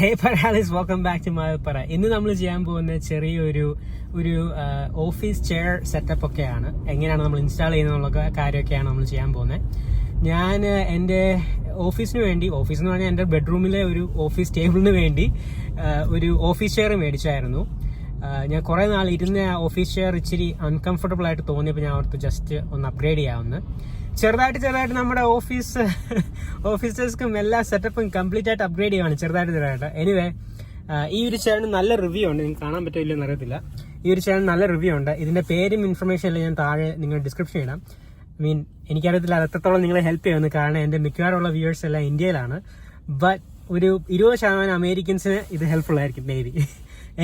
Hey Paralis, welcome back to Malayali. ഇന്ന് നമ്മൾ ചെയ്യാൻ പോകുന്ന ചെറിയൊരു ഓഫീസ് ചെയർ സെറ്റപ്പ് ഒക്കെയാണ്. എങ്ങനെയാണ് നമ്മൾ ഇൻസ്റ്റാൾ ചെയ്യുന്നുള്ള കാര്യമൊക്കെയാണ് നമ്മൾ ചെയ്യാൻ പോകുന്നത്. ഞാൻ എൻ്റെ ഓഫീസിന് വേണ്ടി, ഓഫീസ് എന്ന് പറഞ്ഞാൽ എൻ്റെ ബെഡ്റൂമിലെ ഒരു ഓഫീസ് ടേബിളിന് വേണ്ടി ഒരു ഓഫീസ് ചെയർ മേടിച്ചായിരുന്നു. ഞാൻ കുറേ നാൾ ഇരുന്ന ഓഫീസ് ചെയർ ഇച്ചിരി അൺകംഫർട്ടബിൾ ആയിട്ട് തോന്നിയപ്പോൾ ഞാൻ ഓർത്ത് ജസ്റ്റ് ഒന്ന് അപ്ഗ്രേഡ് ചെയ്യാമെന്ന്. ചെറുതായിട്ട് നമ്മുടെ ഓഫീസേഴ്സ്ക്കും എല്ലാ സെറ്റപ്പും കംപ്ലീറ്റ് ആയിട്ട് അപ്ഗ്രേഡ് ചെയ്യുകയാണ് ചെറുതായിട്ട്. എനിവേ, ഈ ഒരു ചെയറിന് നല്ല റിവ്യൂ ഉണ്ട്. നിങ്ങൾക്ക് കാണാൻ പറ്റില്ലെന്ന് അറിയത്തില്ല. ഈ ഒരു ചെയറിന് നല്ല റിവ്യൂ ഉണ്ട്. ഇതിന്റെ പേരും ഇൻഫർമേഷൻ എല്ലാം ഞാൻ താഴെ നിങ്ങൾ ഡിസ്ക്രിപ്ഷൻ ഇടാം. എനിക്കറിയത്തില്ല അത് എത്രത്തോളം നിങ്ങളെ ഹെൽപ്പ് ചെയ്യുമെന്ന്. കാരണം എന്റെ മിക്കവാറുള്ള വ്യൂവേഴ്സ് എല്ലാം ഇന്ത്യയിലാണ്. ബട്ട് ഒരു 20% അമേരിക്കൻസിന് ഇത് ഹെൽപ്ഫുൾ ആയിരിക്കും മേ ബി.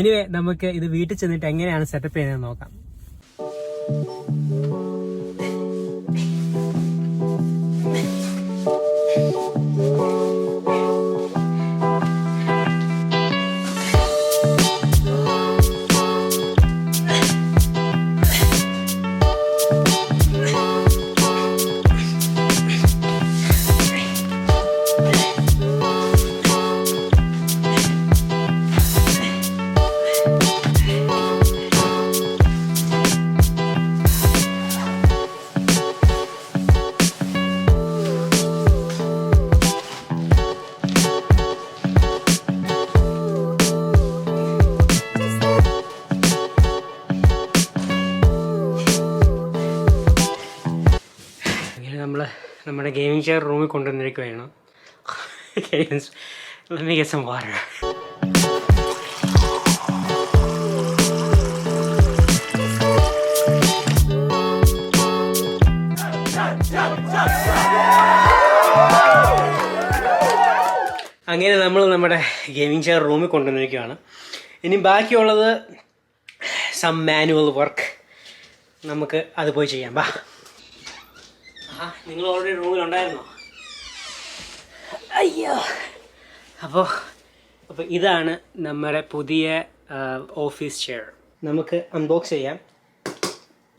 എനിവേ, നമുക്ക് ഇത് വീട്ടിൽ ചെന്നിട്ട് എങ്ങനെയാണ് സെറ്റപ്പ് ചെയ്യുന്നത് നോക്കാം. നമ്മുടെ ഗെയിമിംഗ് ചെയർ റൂമിൽ കൊണ്ടുവന്നിരിക്കുകയാണ്. Let me get some water. അങ്ങനെ നമ്മൾ നമ്മുടെ ഗെയിമിംഗ് ചെയർ റൂമിൽ കൊണ്ടുവന്നിരിക്കുകയാണ്. ഇനി ബാക്കിയുള്ളത് സം മാനുവൽ വർക്ക്. നമുക്ക് അത് പോയി ചെയ്യാം. ബാ. നിങ്ങൾ ഓൾറെഡി റൂമിലുണ്ടായിരുന്നോ? അയ്യോ. അപ്പോൾ ഇതാണ് നമ്മുടെ പുതിയ ഓഫീസ് ചെയർ. നമുക്ക് അൺബോക്സ് ചെയ്യാം.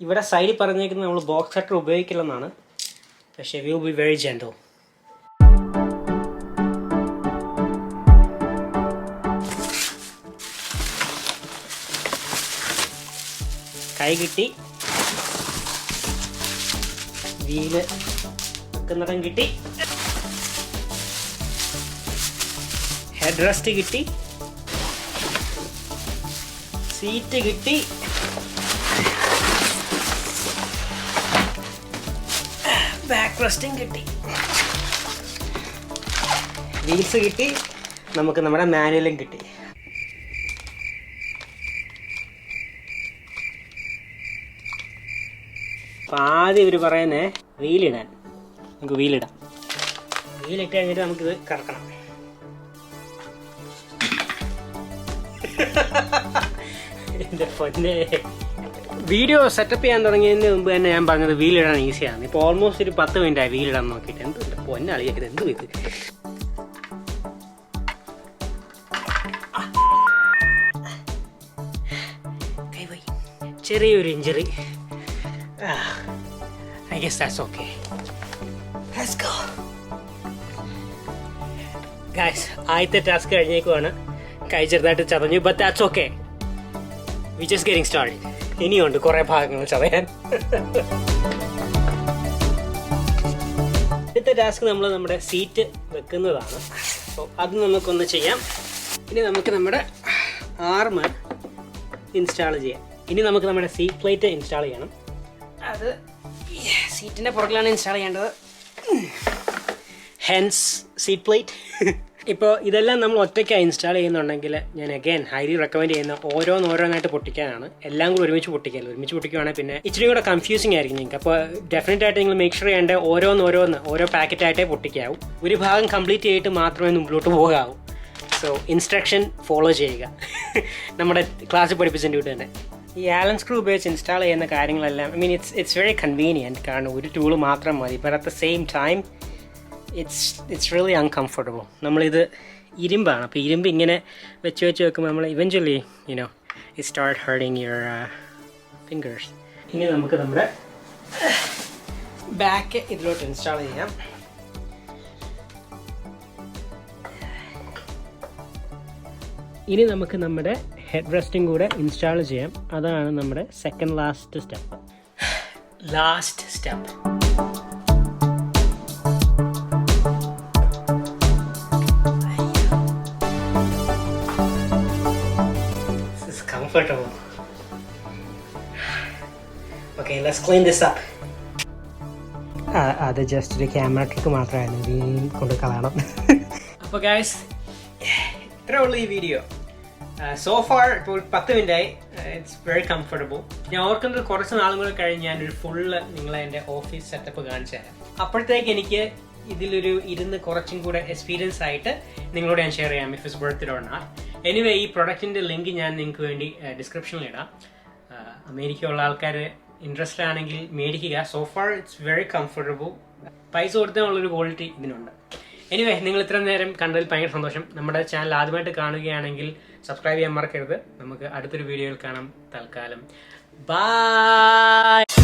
ഇവിടെ സൈഡിൽ പറഞ്ഞേക്കുന്നത് നമ്മൾ ബോക്സ് കട്ടർ ഉപയോഗിക്കില്ലെന്നാണ്. പക്ഷേ വിൽ ബി വെരി ജെന്റിൽ. കൈ കിട്ടി, വീല് വെക്കുന്നിടം കിട്ടി, ഹെഡ് റെസ്റ്റ് കിട്ടി, സീറ്റ് കിട്ടി, ബാക്ക് റെസ്റ്റും കിട്ടി, വീൽസ് കിട്ടി, നമുക്ക് നമ്മുടെ മാനുവലും കിട്ടി. അപ്പം ആദ്യം ഇവർ പറയുന്നേ വീലിടാൻ. നമുക്ക് വീലിടാം. വീലിട്ട് കഴിഞ്ഞിട്ട് നമുക്കിത് കറക്കണം. എൻ്റെ പൊന്നെ, വീഡിയോ സെറ്റപ്പ് ചെയ്യാൻ തുടങ്ങിയതിന് മുമ്പ് തന്നെ ഞാൻ പറഞ്ഞത് വീലിടാൻ ഈസിയാണ്. ഇപ്പോൾ ഓൾമോസ്റ്റ് ഒരു 10 മിനിറ്റായി വീലിടാൻ നോക്കിയിട്ട്. എന്ത് പൊന്നെ അളിയത്, എന്ത് ഇത് കൈപോയി, ചെറിയൊരു injury. I guess that's okay. Let's go. Guys, ആദ്യത്തെ ടാസ്ക് കഴിഞ്ഞേക്കുവാണ്. കൈ ചെറുതായിട്ട് ചതഞ്ഞു. But that's okay. We just getting started. ഇനിയുണ്ട് കുറേ ഭാഗങ്ങൾ ചതയാൻ. അടുത്ത ടാസ്ക് നമ്മൾ നമ്മുടെ സീറ്റ് വെക്കുന്നതാണ്. അപ്പോൾ അത് നമുക്കൊന്ന് ചെയ്യാം. ഇനി നമുക്ക് നമ്മുടെ ആർമ് ഇൻസ്റ്റാൾ ചെയ്യാം. ഇനി നമുക്ക് നമ്മുടെ സീറ്റ് പ്ലേറ്റ് ഇൻസ്റ്റാൾ ചെയ്യണം. അത് സീറ്റിൻ്റെ പുറകിലാണ് ഇൻസ്റ്റാൾ ചെയ്യേണ്ടത്. Hence seat plate. ഇപ്പോൾ ഇതെല്ലാം നമ്മൾ ഒറ്റയ്ക്കായി ഇൻസ്റ്റാൾ ചെയ്യുന്നുണ്ടെങ്കിൽ ഞാൻ അഗൈൻ ഹൈലി റെക്കമെൻഡ് ചെയ്യുന്ന ഓരോന്നായിട്ട് പൊട്ടിക്കാനാണ്. എല്ലാം കൂടി ഒരുമിച്ച് പൊട്ടിക്കുകയാണെങ്കിൽ പിന്നെ ഇച്ചിരി കൂടെ കൺഫ്യൂസിങ് ആയിരിക്കും നിങ്ങൾക്ക്. അപ്പോൾ ഡെഫിനറ്റ് ആയിട്ട് നിങ്ങൾ മേക്ക് ഷുർ ചെയ്യേണ്ട ഓരോ പാക്കറ്റായിട്ടേ പൊട്ടിക്കാവൂ. ഒരു ഭാഗം കംപ്ലീറ്റ് ചെയ്തിട്ട് മാത്രമേ മുമ്പിലോട്ട് പോകാവൂ. സോ ഇൻസ്ട്രക്ഷൻ ഫോളോ ചെയ്യുക. നമ്മുടെ ക്ലാസ്സിൽ പഠിപ്പിച്ചതിൻ്റെ കൂടെ തന്നെ ഈ ആലൻ സ്ക്രൂ ഉപയോഗിച്ച് ഇൻസ്റ്റാൾ ചെയ്യുന്ന കാര്യങ്ങളെല്ലാം ഇറ്റ്സ് വെരി കൺവീനിയൻറ്റ്. കാരണം ഒരു ടൂള് മാത്രം മതി. But at the same time it's really uncomfortable. നമ്മളിത് ഇരുമ്പാണ്. അപ്പോൾ ഇരുമ്പ് ഇങ്ങനെ വെച്ച് വെക്കുമ്പോൾ നമ്മൾ eventually it start hurting your fingers. ഇനി നമുക്ക് നമ്മുടെ ബാക്ക് ഇതിലോട്ട് ഇൻസ്റ്റാൾ ചെയ്യാം. ഇനി നമുക്ക് നമ്മുടെ ഹെഡ് റെസ്റ്റും കൂടെ ഇൻസ്റ്റാൾ ചെയ്യാം. അതാണ് നമ്മുടെ second last step. This is comfortable. Okay, let's clean this up. അത് ജസ്റ്റ് ഒരു ക്യാമറ ട്രിക്ക് മാത്രമായിരുന്നു, ഇനി കൊണ്ട് കളയണം. അപ്പോൾ ഗൈസ്, ഇത്രേ ഉള്ളൂ ഈ വീഡിയോ. സോ ഫാർ ഇപ്പോൾ 10 മിനിറ്റായി. It's very comfortable. ഞാൻ ഓർക്കുന്നത് കുറച്ച് നാളും കൂടെ കഴിഞ്ഞ് ഞാനൊരു ഫുള്ള് നിങ്ങളെ എൻ്റെ ഓഫീസ് സെറ്റപ്പ് കാണിച്ചു തരാം. അപ്പോഴത്തേക്ക് എനിക്ക് ഇതിലൊരു ഇരുന്ന് കുറച്ചും കൂടെ എക്സ്പീരിയൻസ് ആയിട്ട് നിങ്ങളോട് ഞാൻ ഷെയർ ചെയ്യാം, if it's worth it or not. Anyway, ഈ പ്രൊഡക്റ്റിൻ്റെ ലിങ്ക് ഞാൻ നിങ്ങൾക്ക് വേണ്ടി ഡിസ്ക്രിപ്ഷനിൽ ഇടാം. അമേരിക്കയുള്ള ആൾക്കാർ ഇൻട്രസ്റ്റഡ് ആണെങ്കിൽ മേടിക്കുക. So far it's very comfortable. പൈസ കൊടുത്താലുള്ളൊരു ക്വാളിറ്റി ഇതിനുണ്ട്. എനിവേ, നിങ്ങൾ ഇത്ര നേരം കണ്ടതിൽ ഭയങ്കര സന്തോഷം. നമ്മുടെ ചാനൽ ആദ്യമായിട്ട് കാണുകയാണെങ്കിൽ സബ്സ്ക്രൈബ് ചെയ്യാൻ മറക്കരുത്. നമുക്ക് അടുത്തൊരു വീഡിയോയിൽ കാണാം. തൽക്കാലം ബൈ.